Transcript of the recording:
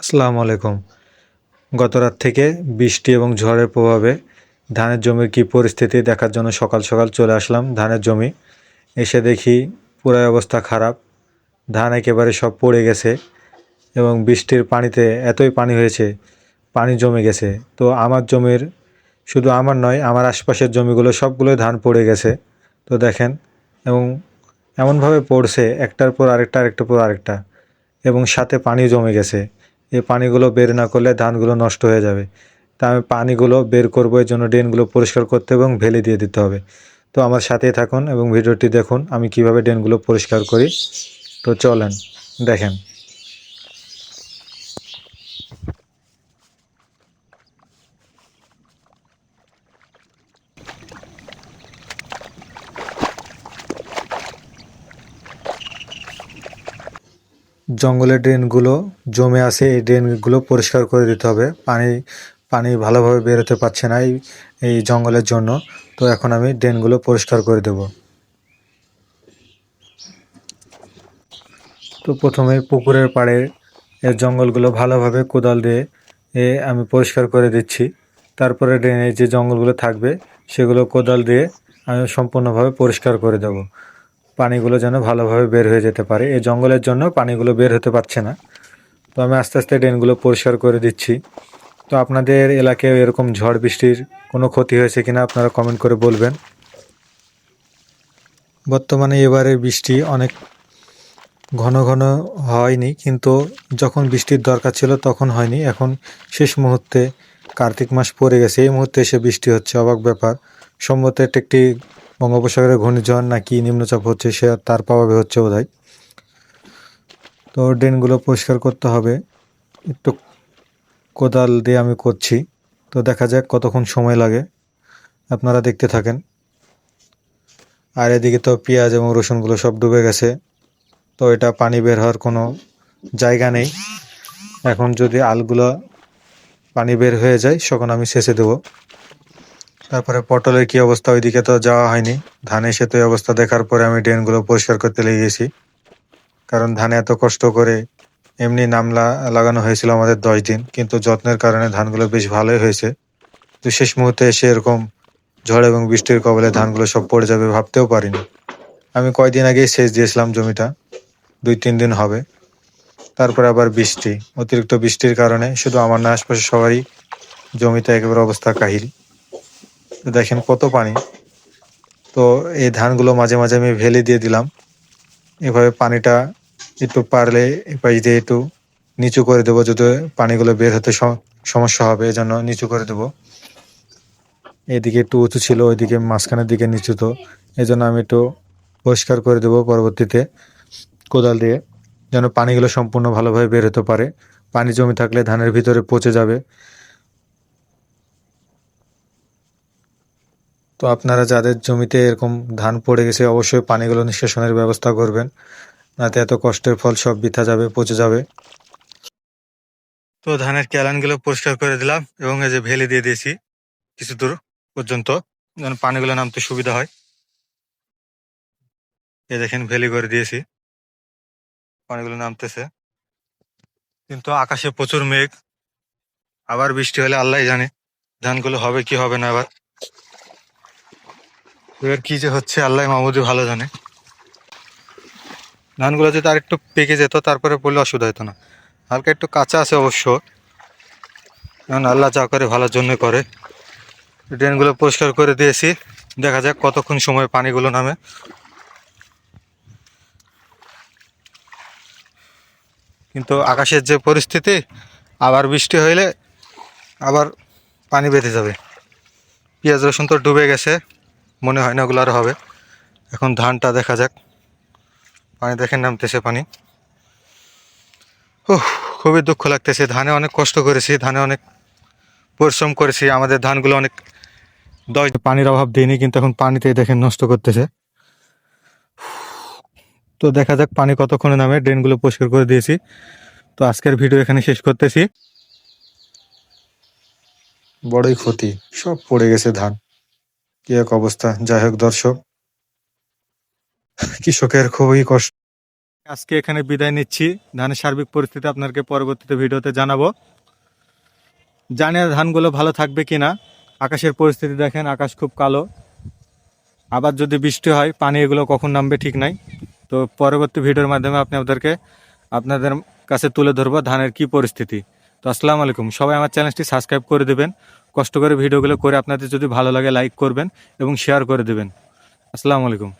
আসসালামু আলাইকুম। গত রাত থেকে বৃষ্টি এবং ঝড়ের প্রভাবে ধানের জমির কী পরিস্থিতি দেখার জন্য সকাল সকাল চলে আসলাম ধানের জমি। এসে দেখি পুরাই অবস্থা খারাপ, ধান একেবারে সব পড়ে গেছে এবং বৃষ্টির পানিতে এতই পানি হয়েছে, পানি জমে গেছে। তো আমার জমির, শুধু আমার নয়, আমার আশপাশের জমিগুলো সবগুলোই ধান পড়ে গেছে। তো দেখেন, এবং এমনভাবে পড়ছে একটার পর আরেকটা, আরেকটার পর আরেকটা, এবং সাথে পানি জমে গেছে। এই পানিগুলো বের না করলে ধানগুলো নষ্ট হয়ে যাবে। তা আমি পানিগুলো বের করবো, এর জন্য ড্রেনগুলো পরিষ্কার করতে এবং ভেলি দিয়ে দিতে হবে। তো আমার সাথেই থাকুন এবং ভিডিওটি দেখুন আমি কিভাবে ড্রেনগুলো পরিষ্কার করি। তো চলেন দেখেন। জঙ্গলের ড্রেনগুলো জমে আছে, এই ড্রেনগুলো পরিষ্কার করে দিতে হবে। পানি পানি ভালোভাবে বেরোতে পারছে না এই জঙ্গলের জন্য। তো এখন আমি ড্রেনগুলো পরিষ্কার করে দেব। তো প্রথমে পুকুরের পাড়ে এর জঙ্গলগুলো ভালোভাবে কোদাল দিয়ে আমি পরিষ্কার করে দিচ্ছি। তারপরে ড্রেনে যে জঙ্গলগুলো থাকবে সেগুলো কোদাল দিয়ে আমি সম্পূর্ণভাবে পরিষ্কার করে দেব। পানিগুলো যেন ভালোভাবে বের হয়ে যেতে পারে, এই জঙ্গলের জন্য পানিগুলো বের হতে পারছে না। তো আমি আস্তে আস্তে ড্রেনগুলো পরিষ্কার করে দিচ্ছি। তো আপনাদের এলাকায় এরকম ঝড় বৃষ্টির কোনো ক্ষতি হয়েছে কিনা আপনারা কমেন্ট করে বলবেন। বর্তমানে এবারের বৃষ্টি অনেক ঘন ঘন হয়নি, কিন্তু যখন বৃষ্টির দরকার ছিল তখন হয়নি। এখন শেষ মুহূর্তে কার্তিক মাস পড়ে গেছে, এই মুহূর্তে এসে বৃষ্টি হচ্ছে, অবাক ব্যাপার। সম্ভবত একটি বঙ্গোপসাগরে ঘূর্ণিঝড় নাকি নিম্নচাপ হচ্ছে, সে তার প্রভাবে হচ্ছে বোধহয়। তো ড্রেনগুলো পরিষ্কার করতে হবে, একটু কোদাল দিয়ে আমি করছি। তো দেখা যাক কতক্ষণ সময় লাগে, আপনারা দেখতে থাকেন। আর এদিকে তো পেঁয়াজ এবং রসুনগুলো সব ডুবে গেছে, তো এটা পানি বের হওয়ার কোনো জায়গা নেই। এখন যদি আলগুলো পানি বের হয়ে যায় তখন আমি সেচে দেবো। তারপরে পটলের কি অবস্থা, ওইদিকে তো যাওয়া হয়নি। ধানে এসে তো এই অবস্থা দেখার পরে আমি ড্রেনগুলো পরিষ্কার করতে লেগে গেছি, কারণ ধানে এত কষ্ট করে এমনি নামলা লাগানো হয়েছিল আমাদের 10 দিন, কিন্তু যত্নের কারণে ধানগুলো বেশ ভালোই হয়েছে। তো শেষ মুহূর্তে এসে এরকম ঝড় এবং বৃষ্টির কবলে ধানগুলো সব পড়ে যাবে ভাবতেও পারিনি। আমি কয়দিন আগেই সেচ দিয়েছিলাম জমিটা, 2-3 দিন হবে। তারপরে আবার বৃষ্টি, অতিরিক্ত বৃষ্টির কারণে শুধু আমার না, আশপাশে সবারই জমিতে একেবারে অবস্থা কাহিল। তো দেখেন কত পানি। তো এই ধানগুলো মাঝে মাঝে আমি ভেলি দিয়ে দিলাম, এভাবে পানিটা একটু পারলে এপাশ দিয়ে একটু নিচু করে দেবো, যদি পানিগুলো বের হতে সমস্যা হবে, এজন্য নিচু করে দেবো। এদিকে একটু উঁচু ছিল, ওইদিকে মাঝখানের দিকে নিচু, তো এই জন্য আমি একটু পরিষ্কার করে দেবো পরবর্তীতে কোদাল দিয়ে, যেন পানিগুলো সম্পূর্ণ ভালোভাবে বের হতে পারে। পানি জমে থাকলে ধানের ভিতরে পচে যাবে। তো আপনারা যাদের জমিতে এরকম ধান পড়ে গেছে অবশ্যই পানিগুলো নিষ্কাশনের ব্যবস্থা করবেন, নাতে এত কষ্টের ফল সব বৃথা যাবে, পচে যাবে। তো ধানের ক্যালানগুলো পরিষ্কার করে দিলাম এবং এই যে ভেলি দিয়ে দিয়েছি কিছু দূর পর্যন্ত, যেন পানিগুলো নামতে সুবিধা হয়। এই দেখেন ভেলি করে দিয়েছি, পানিগুলো নামতেছে। কিন্তু আকাশে প্রচুর মেঘ, আবার বৃষ্টি হলে আল্লাহ জানে ধানগুলো হবে কি হবে না। এবার কি যে হচ্ছে আল্লাহ মাহমুদই ভালো জানে। ধানগুলো যদি আর একটু পেকে যেত তারপরে পড়লে অসুবিধা হতো না। হালকা একটু কাঁচা আছে অবশ্য, কারণ আল্লাহ যা করে ভালোর জন্য করে। ড্রেনগুলো পরিষ্কার করে দিয়েছি, দেখা যাক কতক্ষণ সময় পানিগুলো নামে। কিন্তু আকাশের যে পরিস্থিতি, আবার বৃষ্টি হইলে আবার পানি বেঁধে যাবে। পেঁয়াজ রসুন তো ডুবে গেছে, মনে হয় না ওগুলো আর হবে। এখন ধানটা দেখা যাক, পানি দেখেন নামতেছে পানি। খুবই দুঃখ লাগতেছে, ধানে অনেক কষ্ট করেছি, ধানে অনেক পরিশ্রম করেছি, আমাদের ধানগুলো অনেক পানির অভাব দিইনি, কিন্তু এখন পানিতে দেখেন নষ্ট করতেছে। তো দেখা যাক পানি কতক্ষণে নামে, ড্রেনগুলো পরিষ্কার করে দিয়েছি। তো আজকের ভিডিও এখানে শেষ করতেছি। বড়ই ক্ষতি, সব পড়ে গেছে ধান, কি এক অবস্থা। যাই হোক দর্শক, কৃষকের খুবই কষ্ট। আজকে এখানে বিদায় নিচ্ছি। ধানের সার্বিক পরিস্থিতি আপনাকে পরবর্তীতে ভিডিওতে জানাবো। জানি না ধানগুলো ভালো থাকবে কিনা। আকাশের পরিস্থিতি দেখেন, আকাশ খুব কালো। আবার যদি বৃষ্টি হয়, পানি এগুলো কখন নামবে ঠিক নাই। তো পরবর্তী ভিডিওর মাধ্যমে আপনাদের কাছে তুলে ধরবো ধানের কি পরিস্থিতি। তো আসসালামু আলাইকুম। সবাই আমার চ্যানেলটি সাবস্ক্রাইব করে দেবেন। কষ্ট করে ভিডিওগুলো করে আপনাদের যদি ভালো লাগে লাইক করবেন এবং শেয়ার করে দেবেন। আসসালামু আলাইকুম।